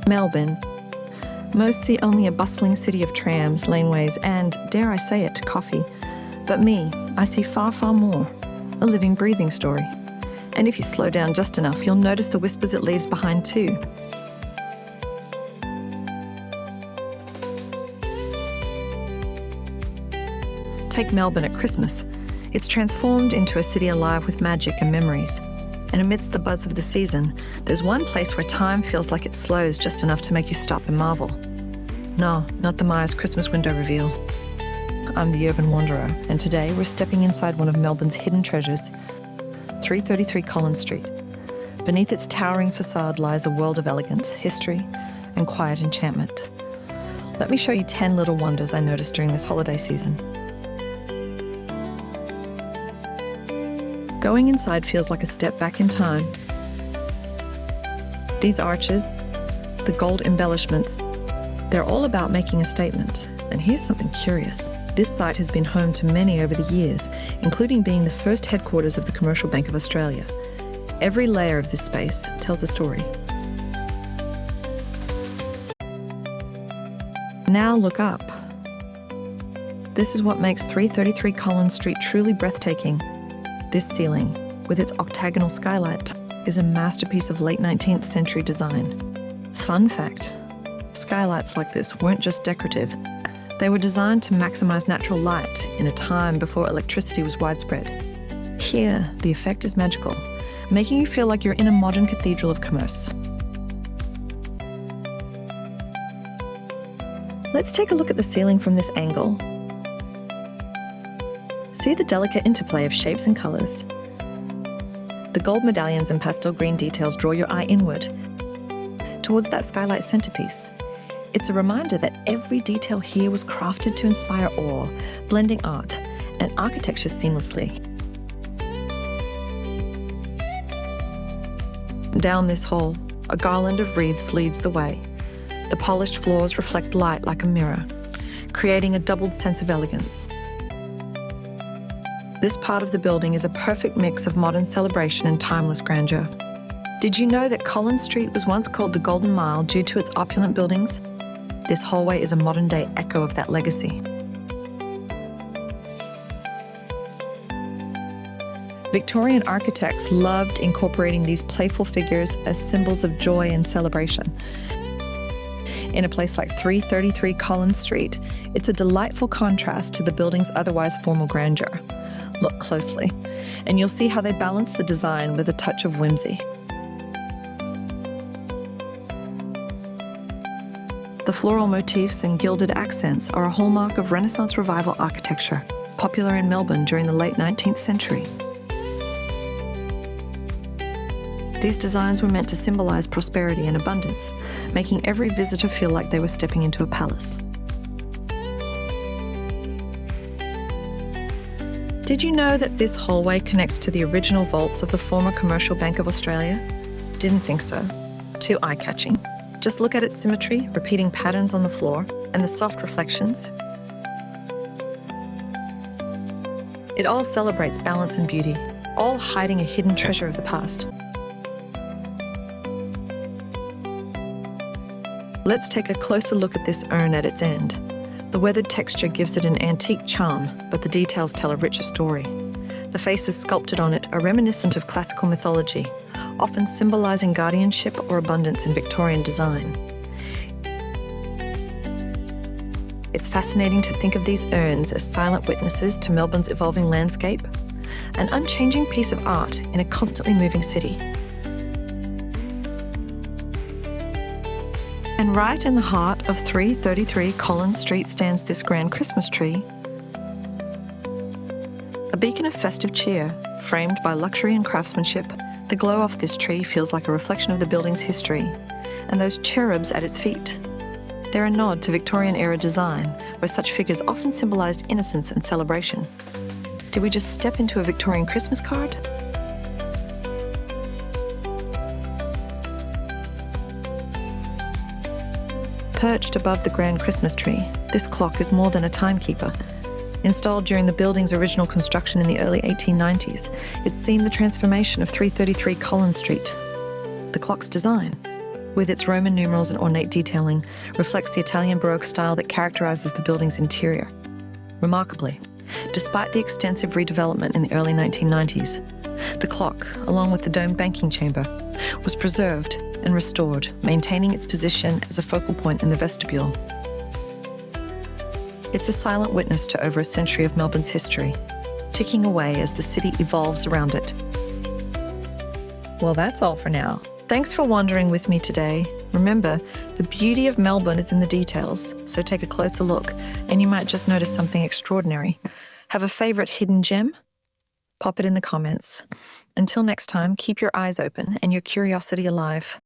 Melbourne. Most see only a bustling city of trams, laneways and, dare I say it, coffee. But me, I see far, far more. A living, breathing story. And if you slow down just enough, you'll notice the whispers it leaves behind too. Take Melbourne at Christmas. It's transformed into a city alive with magic and memories. And amidst the buzz of the season, there's one place where time feels like it slows just enough to make you stop and marvel. No, not the Myers Christmas window reveal. I'm the urban wanderer, and today we're stepping inside one of Melbourne's hidden treasures, 333 Collins Street. Beneath its towering facade lies a world of elegance, history, and quiet enchantment. Let me show you 10 little wonders I noticed during this holiday season. Going inside feels like a step back in time. These arches, the gold embellishments, they're all about making a statement. And here's something curious. This site has been home to many over the years, including being the first headquarters of the Commercial Bank of Australia. Every layer of this space tells a story. Now look up. This is what makes 333 Collins Street truly breathtaking. This ceiling, with its octagonal skylight, is a masterpiece of late 19th century design. Fun fact, skylights like this weren't just decorative. They were designed to maximize natural light in a time before electricity was widespread. Here, the effect is magical, making you feel like you're in a modern cathedral of commerce. Let's take a look at the ceiling from this angle. See the delicate interplay of shapes and colors. The gold medallions and pastel green details draw your eye inward, towards that skylight centerpiece. It's a reminder that every detail here was crafted to inspire awe, blending art and architecture seamlessly. Down this hall, a garland of wreaths leads the way. The polished floors reflect light like a mirror, creating a doubled sense of elegance. This part of the building is a perfect mix of modern celebration and timeless grandeur. Did you know that Collins Street was once called the Golden Mile due to its opulent buildings? This hallway is a modern-day echo of that legacy. Victorian architects loved incorporating these playful figures as symbols of joy and celebration. In a place like 333 Collins Street, it's a delightful contrast to the building's otherwise formal grandeur. Look closely, and you'll see how they balance the design with a touch of whimsy. The floral motifs and gilded accents are a hallmark of Renaissance Revival architecture, popular in Melbourne during the late 19th century. These designs were meant to symbolize prosperity and abundance, making every visitor feel like they were stepping into a palace. Did you know that this hallway connects to the original vaults of the former Commercial Bank of Australia? Didn't think so. Too eye-catching. Just look at its symmetry, repeating patterns on the floor, and the soft reflections. It all celebrates balance and beauty, all hiding a hidden treasure of the past. Let's take a closer look at this urn at its end. The weathered texture gives it an antique charm, but the details tell a richer story. The faces sculpted on it are reminiscent of classical mythology, often symbolizing guardianship or abundance in Victorian design. It's fascinating to think of these urns as silent witnesses to Melbourne's evolving landscape, an unchanging piece of art in a constantly moving city. And right in the heart of 333 Collins Street stands this grand Christmas tree, a beacon of festive cheer, framed by luxury and craftsmanship. The glow off this tree feels like a reflection of the building's history, and those cherubs at its feet. They're a nod to Victorian-era design, where such figures often symbolized innocence and celebration. Did we just step into a Victorian Christmas card? Perched above the grand Christmas tree, this clock is more than a timekeeper. Installed during the building's original construction in the early 1890s, it's seen the transformation of 333 Collins Street. The clock's design, with its Roman numerals and ornate detailing, reflects the Italian Baroque style that characterises the building's interior. Remarkably, despite the extensive redevelopment in the early 1990s, the clock, along with the domed banking chamber, was preserved and restored, maintaining its position as a focal point in the vestibule. It's a silent witness to over a century of Melbourne's history, ticking away as the city evolves around it. Well, that's all for now. Thanks for wandering with me today. Remember, the beauty of Melbourne is in the details, so take a closer look and you might just notice something extraordinary. Have a favourite hidden gem? Pop it in the comments. Until next time, keep your eyes open and your curiosity alive.